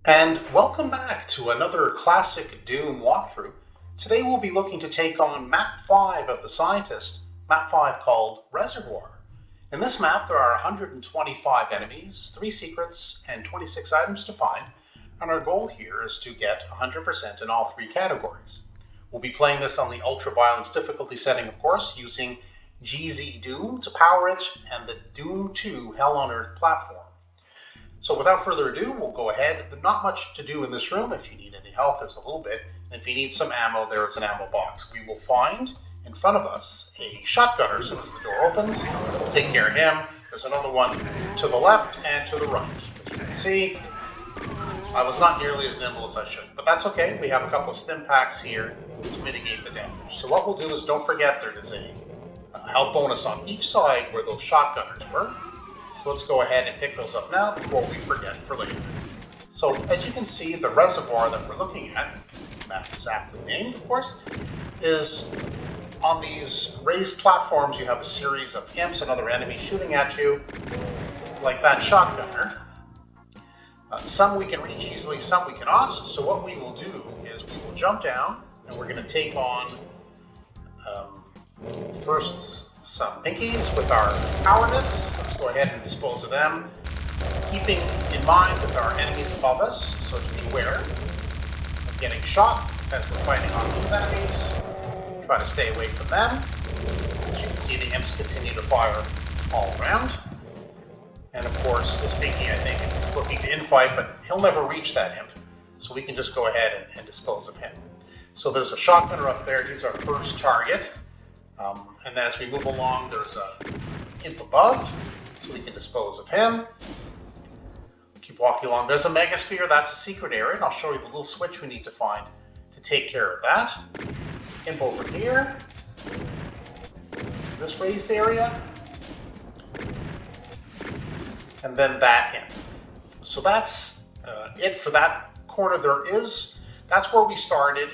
And welcome back to another classic Doom walkthrough. Today we'll be looking to take on Map 5 of the Scientist, Map 5 called Reservoir. In this map there are 125 enemies, 3 secrets, and 26 items to find, and our goal here is to get 100% in all 3 categories. We'll be playing this on the Ultra Violence difficulty setting, of course, using GZDoom to power it, and the Doom 2 Hell on Earth platform. So without further ado, we'll go ahead. There's not much to do in this room. If you need any health, there's a little bit. And if you need some ammo, there is an ammo box. We will find in front of us a shotgunner as soon as the door opens. We'll take care of him. There's another one to the left and to the right. As you can see, I was not nearly as nimble as I should, but that's okay. We have a couple of stim packs here to mitigate the damage. So what we'll do is, don't forget there is a health bonus on each side where those shotgunners were. So let's go ahead and pick those up now before we forget for later. So as you can see, the reservoir that we're looking at, map is aptly named of course, is on these raised platforms. You have a series of imps and other enemies shooting at you, like that shotgunner. Some we can reach easily, some we cannot. So what we will do is we will jump down and we're going to take on first some pinkies with our power nits. Let's go ahead and dispose of them, keeping in mind with our enemies above us, so to be aware of getting shot as we're fighting on these enemies. Try to stay away from them. As you can see, the imps continue to fire all around. And of course, this pinky, I think, is looking to infight, but he'll never reach that imp, so we can just go ahead and dispose of him. So there's a shotgunner up there. He's our first target. And then as we move along, there's a imp above, so we can dispose of him. Keep walking along. There's a megasphere. That's a secret area, and I'll show you the little switch we need to find to take care of that. Imp over here. This raised area. And then that imp. So that's it for that corner. That's where we started.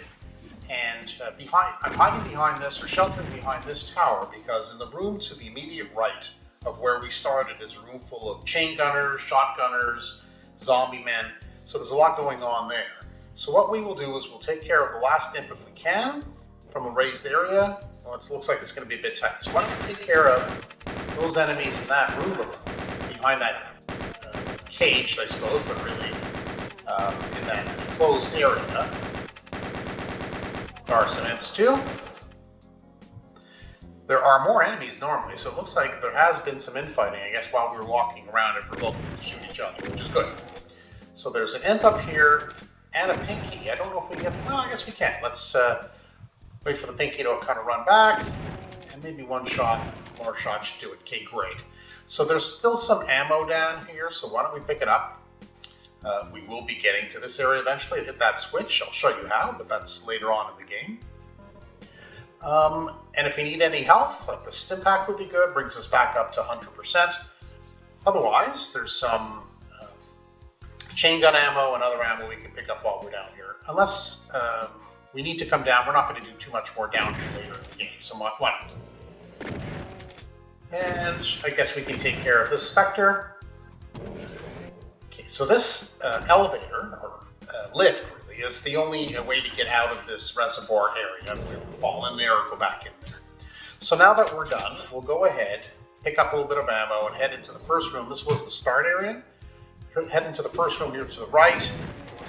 And I'm hiding behind this, or sheltering behind this tower, because in the room to the immediate right of where we started is a room full of chain gunners, shotgunners, zombie men. So there's a lot going on there. So what we will do is we'll take care of the last imp if we can from a raised area. Well, it looks like it's going to be a bit tight. So why don't we take care of those enemies in that room behind that cage, I suppose, but really in that closed area. There are some imps too. There are more enemies normally, so it looks like there has been some infighting, I guess, while we were walking around and provoked them to shoot each other, which is good. So there's an imp up here and a pinky. I don't know if we can get them. Well, I guess we can. Let's wait for the pinky to kind of run back, and maybe one more shot should do it. Okay, great. So there's still some ammo down here, so why don't we pick it up? We will be getting to this area eventually and hit that switch. I'll show you how, but that's later on in the game. And if you need any health, like the stim pack would be good, brings us back up to 100%. Otherwise, there's some chain gun ammo and other ammo we can pick up while we're down here. Unless we need to come down, we're not going to do too much more down here later in the game, so why not? And I guess we can take care of this Spectre. So this elevator, or lift really, is the only way to get out of this reservoir area if we fall in there or go back in there. So now that we're done, we'll go ahead, pick up a little bit of ammo, and head into the first room. This was the start area. Head into the first room here to the right.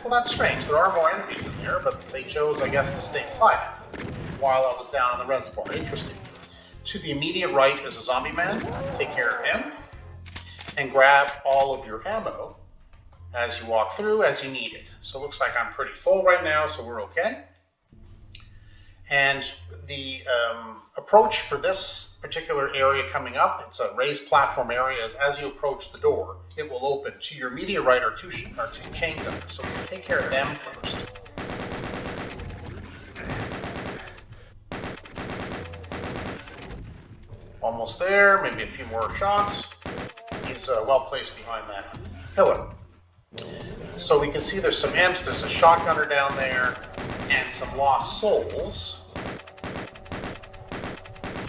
Well, that's strange. There are more enemies in there, but they chose, I guess, to stay quiet while I was down in the reservoir. Interesting. To the immediate right is a zombie man. Take care of him. And grab all of your ammo as you walk through, as you need it. So it looks like I'm pretty full right now, so we're okay. And the approach for this particular area coming up, it's a raised platform area. As you approach the door, it will open. To your immediate right are two chain gunners, so we'll take care of them first. Almost there, maybe a few more shots. He's well placed behind that pillar. So we can see there's some imps, there's a shotgunner down there, and some lost souls.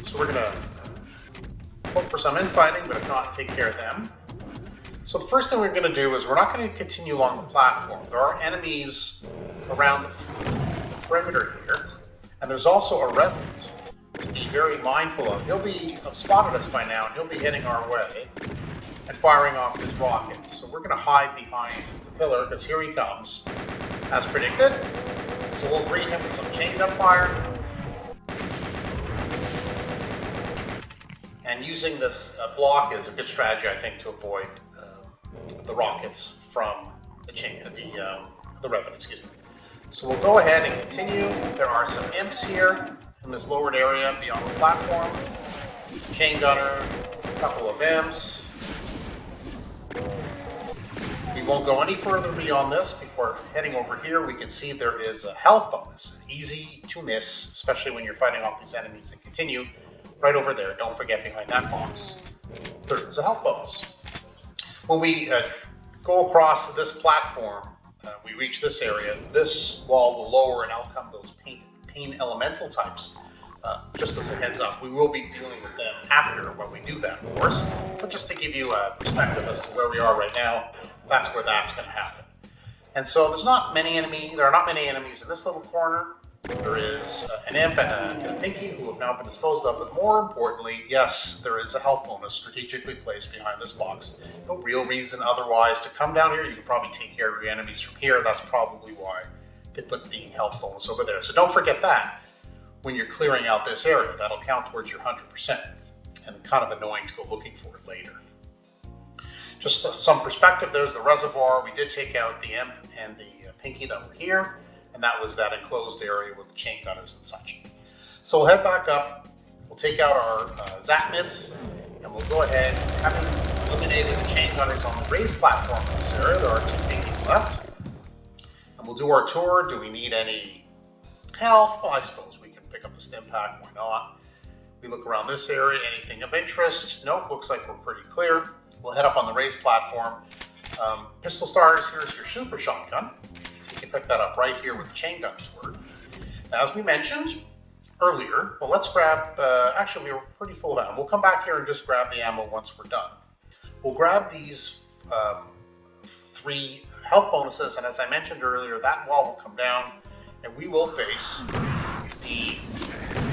So we're going to hope for some infighting, but if not, take care of them. So the first thing we're going to do is we're not going to continue along the platform. There are enemies around the perimeter here, and there's also a Revenant to be very mindful of. He'll have spotted us by now, and he'll be heading our way and firing off his rockets. So we're going to hide behind the pillar, because here he comes, as predicted. So we'll greet him with some chain gun fire. And using this block is a good strategy, I think, to avoid the rockets from the Revenant, excuse me. So we'll go ahead and continue. There are some imps here in this lowered area beyond the platform. Chain gunner, a couple of imps. We won't go any further beyond this. Before heading over here, we can see there is a health bonus. Easy to miss, especially when you're fighting off these enemies that continue. Right over there, don't forget, behind that box, there is a health bonus. When we go across this platform, we reach this area, this wall will lower and out come those pain elemental types. Just as a heads up, we will be dealing with them after when we do that, of course. But just to give you a perspective as to where we are right now, that's where that's going to happen. And so there are not many enemies in this little corner. There is an imp and a pinky who have now been disposed of, but more importantly, yes, there is a health bonus strategically placed behind this box. No real reason otherwise to come down here. You can probably take care of your enemies from here. That's probably why they put the health bonus over there. So don't forget that when you're clearing out this area. That'll count towards your 100%, and kind of annoying to go looking for it later. Just some perspective, there's the reservoir. We did take out the imp and the pinky that were here. And that was that enclosed area with the chain gunners and such. So we'll head back up, we'll take out our zap mints, and we'll go ahead, having eliminated the chain gunners on the raised platform in this area. There are 2 pinkies left. And we'll do our tour. Do we need any health? Well, I suppose we can pick up the stim pack, why not? We look around this area, anything of interest? Nope, looks like we're pretty clear. We'll head up on the raised platform. Pistol starters, here's your super shotgun. You can pick that up right here with the chain guns word. Now, as we mentioned earlier, well, let's grab, actually we were pretty full of ammo. We'll come back here and just grab the ammo once we're done. We'll grab these 3 health bonuses, and as I mentioned earlier, that wall will come down, and we will face the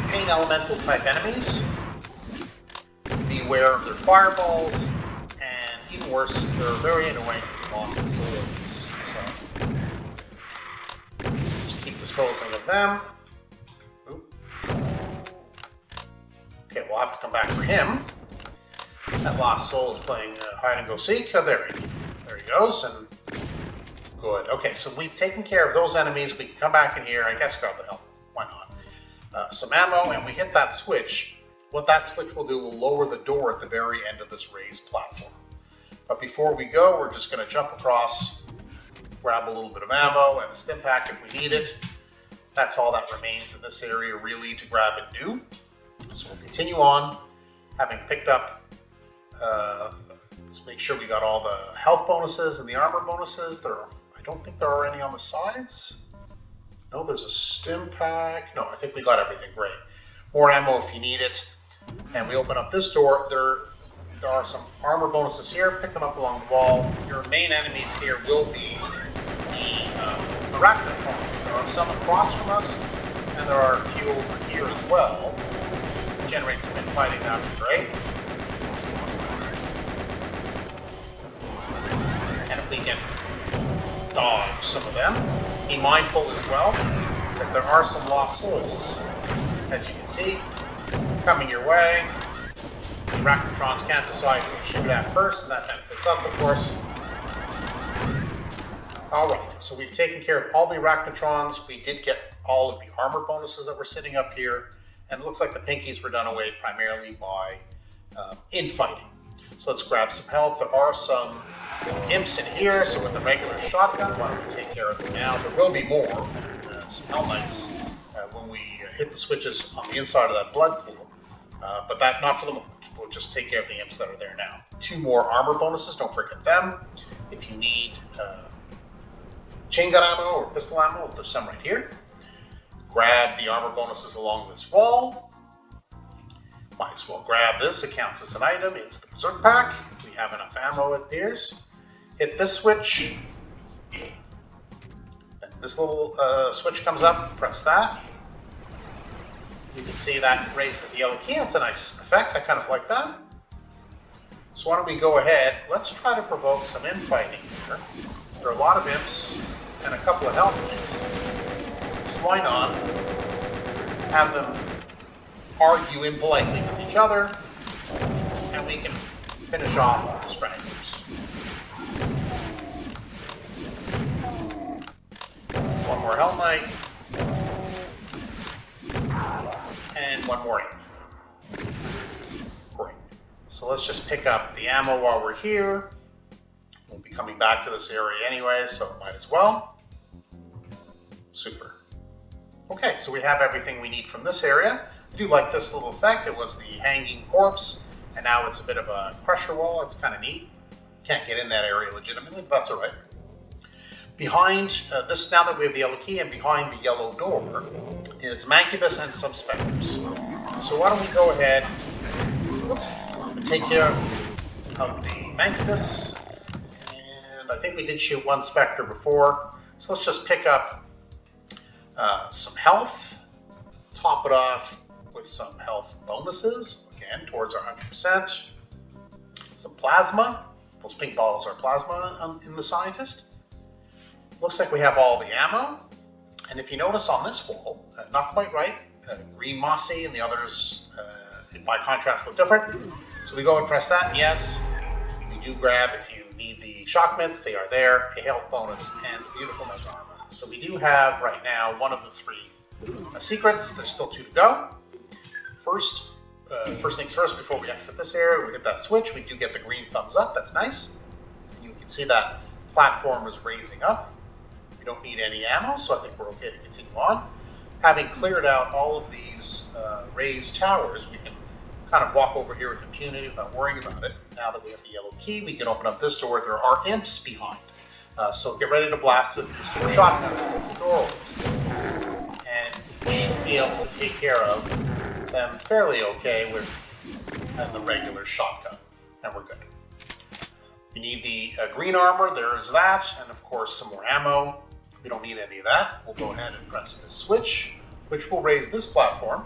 pain elemental type enemies. Beware of their fireballs, and even worse, they're very annoying lost souls. Disposing of them. Oop. Okay, we'll have to come back for him. That lost soul is playing hide and go seek. Oh, there he goes, and good. Okay, so we've taken care of those enemies. We can come back in here. I guess grab the help. Why not? Some ammo, and we hit that switch. What that switch will do will lower the door at the very end of this raised platform. But before we go, we're just going to jump across, grab a little bit of ammo and a stim pack if we need it. That's all that remains in this area really to grab and do. So we'll continue on, having picked up, let's make sure we got all the health bonuses and the armor bonuses. I don't think there are any on the sides. No, there's a stim pack. No, I think we got everything. Great. More ammo if you need it. And we open up this door. There are some armor bonuses here. Pick them up along the wall. Your main enemies here will be the arachnid. There are some across from us, and there are a few over here as well. Generate some infighting, that would be great. And if we can dodge some of them, be mindful as well that there are some lost souls, as you can see, coming your way. The arachnitrons can't decide who to shoot at first, and that benefits us, of course. Alright, so we've taken care of all the arachnitrons. We did get all of the armor bonuses that were sitting up here, and it looks like the pinkies were done away primarily by infighting. So let's grab some health. There are some imps in here, so with the regular shotgun, why don't we take care of them now? There will be more, some Hell Knights, when we hit the switches on the inside of that blood pool, but that not for the moment. We'll just take care of the imps that are there now. 2 more armor bonuses, don't forget them. If you need chain gun ammo or pistol ammo, there's some right here. Grab the armor bonuses along this wall. Might as well grab this, it counts as an item. It's the berserk pack. We have enough ammo, it appears. Hit this switch. And this little switch comes up, press that. You can see that raises the yellow key. It's a nice effect. I kind of like that. So why don't we go ahead, let's try to provoke some infighting here. There are a lot of imps and a couple of helmets. So why not have them argue impolitely with each other, and we can finish off the stragglers. One more Hell Knight. And one more imp. Great. So let's just pick up the ammo while we're here. We'll be coming back to this area anyway, so might as well. Super. Okay, so we have everything we need from this area. I do like this little effect. It was the hanging corpse, and now it's a bit of a pressure wall. It's kind of neat. Can't get in that area legitimately, but that's all right. Behind this, now that we have the yellow key, and behind the yellow door is Mancubus and some specters. So why don't we go ahead, and take care of the Mancubus. And I think we did shoot one specter before. So let's just pick up some health, top it off with some health bonuses, again, towards our 100%. Some plasma. Those pink bottles are plasma in the Scientist. Looks like we have all the ammo. And if you notice on this wall, not quite right, green mossy, and the others, by contrast, look different. So we go and press that, and yes, we do grab, if you need the shock mitts, they are there, a health bonus, and beautiful nice armor. So we do have, right now, one of the three secrets. There's still two to go. First things first, before we exit this area, we hit that switch. We do get the green thumbs up. That's nice. You can see that platform is raising up. We don't need any ammo, so I think we're okay to continue on. Having cleared out all of these raised towers, we can kind of walk over here with impunity without worrying about it. Now that we have the yellow key, we can open up this door. There are imps behind. So get ready to blast with the super shotguns as the door opens. And we should be able to take care of them fairly okay with the regular shotgun. And we're good. We need the green armor, there's that, and of course some more ammo. We don't need any of that. We'll go ahead and press this switch, which will raise this platform.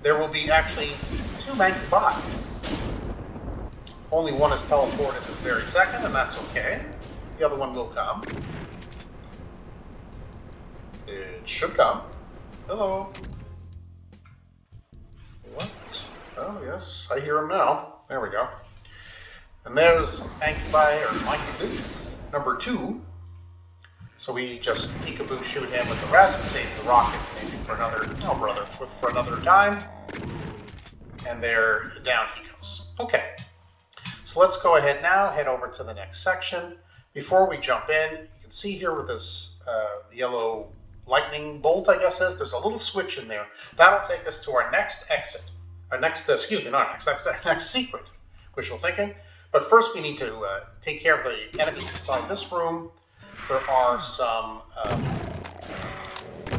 There will be actually two Mancubi. Only one is teleported this very second, and that's okay. The other one will come. It should come. Hello. What? Oh, yes, I hear him now. There we go. And there's Mancubi, or Mancubus, number 2. So we just peekaboo shoot him with the rest, save the rockets maybe for another, for another time. And there, down he goes. Okay, so let's go ahead now, head over to the next section. Before we jump in, you can see here with this yellow lightning bolt, I guess there's a little switch in there. That'll take us to our next exit. Our next, next secret, wishful thinking. But first we need to take care of the enemies inside this room. There are some,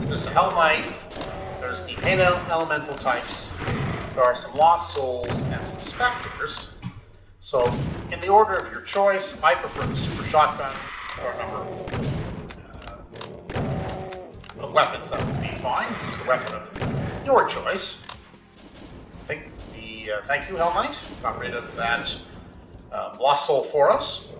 there's a Hell Knight, there's the Pain Elemental types, there are some Lost Souls, and some Spectres. So, in the order of your choice, I prefer the Super Shotgun. There are a number of weapons that would be fine. Use the weapon of your choice. I think the, thank you, Hell Knight, got rid of that Lost Soul for us.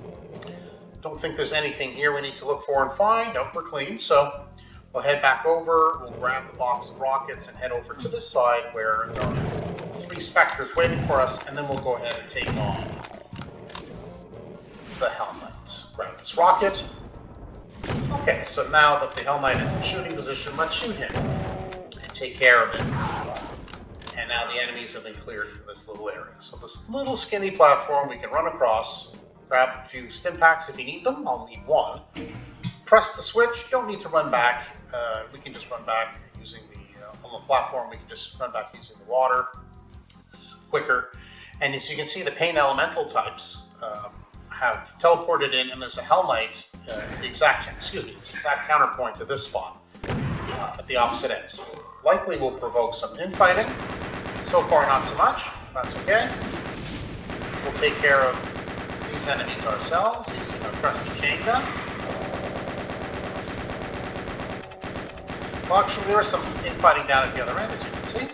Don't think there's anything here we need to look for and find. Nope, we're clean. So we'll head back over, we'll grab the box of rockets and head over to this side where there are 3 Spectres waiting for us, and then we'll go ahead and take on the Hell Knight. Grab this rocket. Okay, so now that the Hell Knight is in shooting position, let's shoot him and take care of it. And now the enemies have been cleared from this little area. So this little skinny platform we can run across. Grab a few stim packs if you need them. I'll need 1. Press the switch. Don't need to run back. We can just run back using the, on the platform, we can just run back using the water. It's quicker. And as you can see, the Pain Elemental types have teleported in, and there's a Hell Knight, the exact counterpoint to this spot at the opposite end. So likely will provoke some infighting. So far, not so much. That's okay. We'll take care of these enemies ourselves using our trusty chain gun. Well, actually, there is some infighting down at the other end, as you can see.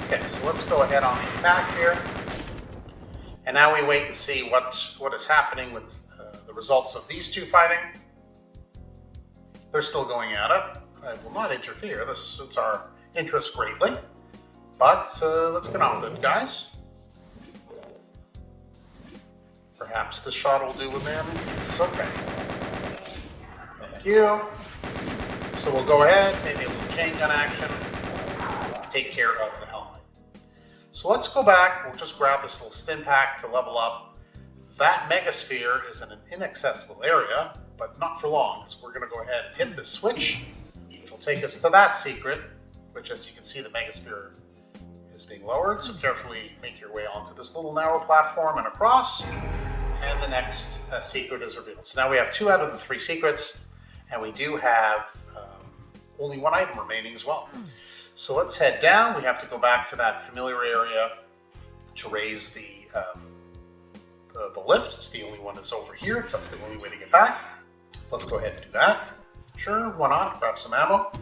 Okay, so let's go ahead on the attack here. And now we wait and see what is happening with the results of these two fighting. They're still going at it. I will not interfere. This suits our interest greatly. But let's get on with it, guys. Perhaps this shot will do with them. It's okay. Thank you. So we'll go ahead, maybe a little chain gun action, take care of the helmet. So let's go back. We'll just grab this little stim pack to level up. That megasphere is in an inaccessible area, but not for long, because we're going to go ahead and hit this switch, which will take us to that secret, which, as you can see, the megasphere is being lowered. So carefully make your way onto this little narrow platform and across, and the next secret is revealed. So now we have 2 out of the 3 secrets, and we do have only 1 item remaining as well. So let's head down. We have to go back to that familiar area to raise the lift. It's the only one that's over here, so that's the only way to get back. So let's go ahead and do that. Sure, why not? Grab some ammo.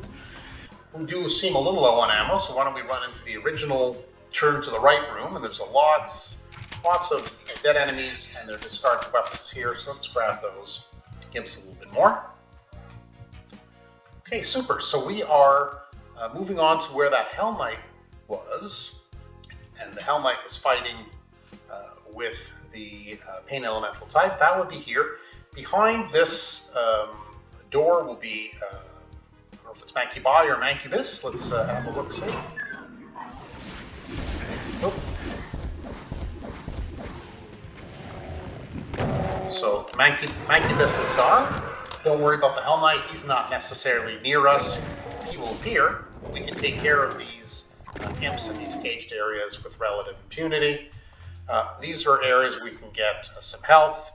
We do seem a little low on ammo, so why don't we run into the original turn to the right room, and there's lots of dead enemies and their discarded weapons here, so let's grab those. Give us a little bit more. Okay, super. So we are moving on to where that Hell Knight was, and the Hell Knight was fighting with the Pain Elemental type. That would be here. Behind this door will be, I don't know if it's Mancubi or Mancubus. Let's have a look-see. Oh. So Mancubus is gone. Don't worry about the Hell Knight. He's not necessarily near us. He will appear. We can take care of these imps in these caged areas with relative impunity. These are areas we can get some health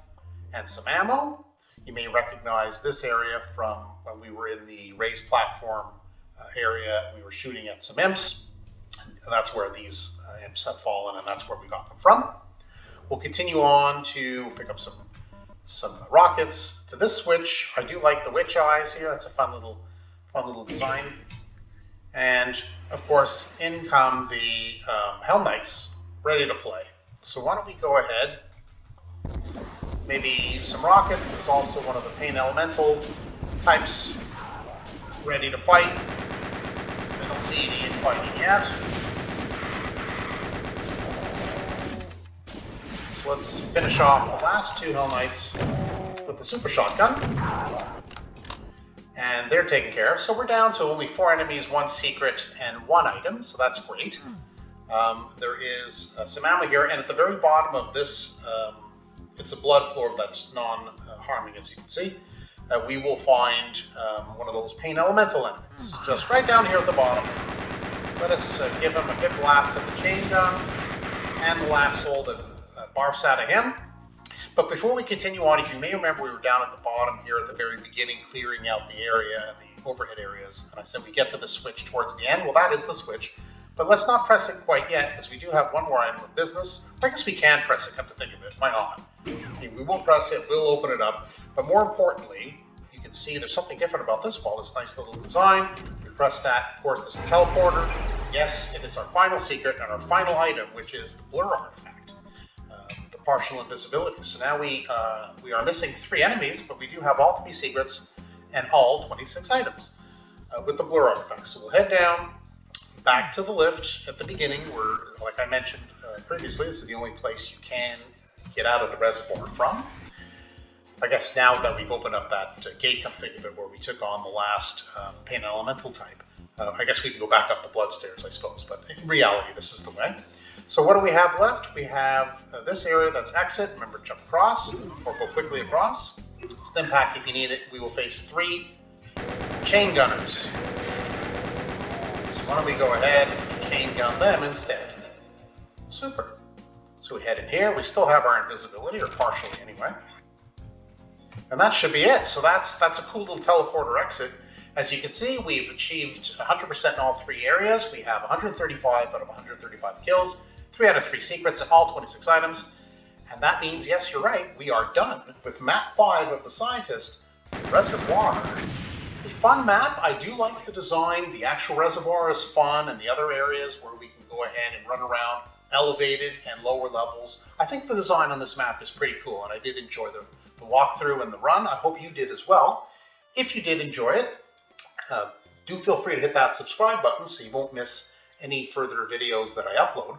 and some ammo. You may recognize this area from when we were in the raised platform area. We were shooting at some imps, and that's where these imps have fallen, and that's where we got them from. We'll continue on to pick up some rockets to this switch. I do like the witch eyes here. That's a fun little design. And of course, in come the Hell Knights, ready to play. So why don't we go ahead, maybe use some rockets. There's also one of the Pain Elemental types ready to fight. I don't see any infighting yet. So let's finish off the last 2 Hell Knights with the super shotgun. And they're taken care of. So we're down to only 4 enemies, 1 secret, and 1 item, so that's great. There is some ammo here, and at the very bottom of this, it's a blood floor that's non-harming, as you can see. We will find one of those Pain Elemental enemies, just right down here at the bottom. Let us give him a good blast of the chain gun, and the last soul that barfs out of him. But before we continue on, if you may remember, we were down at the bottom here at the very beginning, clearing out the area, the overhead areas, and I said we get to the switch towards the end. Well, that is the switch. But let's not press it quite yet, because we do have one more item of business. I guess we can press it, come to think of it. Why not? Okay, we will press it, we'll open it up. But more importantly, you can see there's something different about this wall, this nice little design. We press that, of course, there's a teleporter. Yes, it is our final secret and our final item, which is the blur artifact, the partial invisibility. So now we are missing 3 enemies, but we do have all 3 secrets and all 26 items with the blur artifact. So we'll head down, back to the lift at the beginning, where, like I mentioned previously, this is the only place you can get out of the reservoir from. I guess now that we've opened up that gate, come think of it, where we took on the last Pain Elemental type, I guess we can go back up the blood stairs, I suppose, but in reality, this is the way. So what do we have left? We have this area that's exit. Remember, jump across, or go quickly across. Stim pack if you need it. We will face 3 chain gunners. Why don't we go ahead and chain gun them instead? Super. So we head in here. We still have our invisibility, or partially anyway. And that should be it. So that's a cool little teleporter exit. As you can see, we've achieved 100% in all 3 areas. We have 135 out of 135 kills, 3 out of 3 secrets and all 26 items. And that means, yes, you're right, we are done with map 5 of the Scientist, Reservoir. A fun map. I do like the design. The actual reservoir is fun, and the other areas where we can go ahead and run around elevated and lower levels. I think the design on this map is pretty cool, and I did enjoy the walkthrough and the run. I hope you did as well. If you did enjoy it, do feel free to hit that subscribe button so you won't miss any further videos that I upload.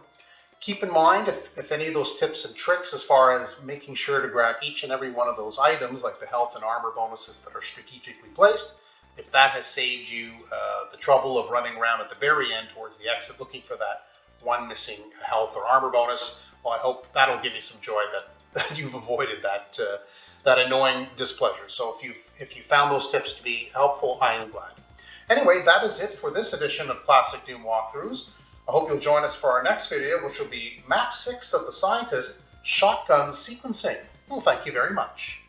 Keep in mind, if any of those tips and tricks as far as making sure to grab each and every one of those items, like the health and armor bonuses that are strategically placed, if that has saved you the trouble of running around at the very end towards the exit looking for that one missing health or armor bonus, well, I hope that'll give you some joy that you've avoided that annoying displeasure. So if you found those tips to be helpful, I am glad. Anyway, that is it for this edition of Classic Doom Walkthroughs. I hope you'll join us for our next video, which will be Map 6 of the Scientist, Shotgun Sequencing. Well, thank you very much.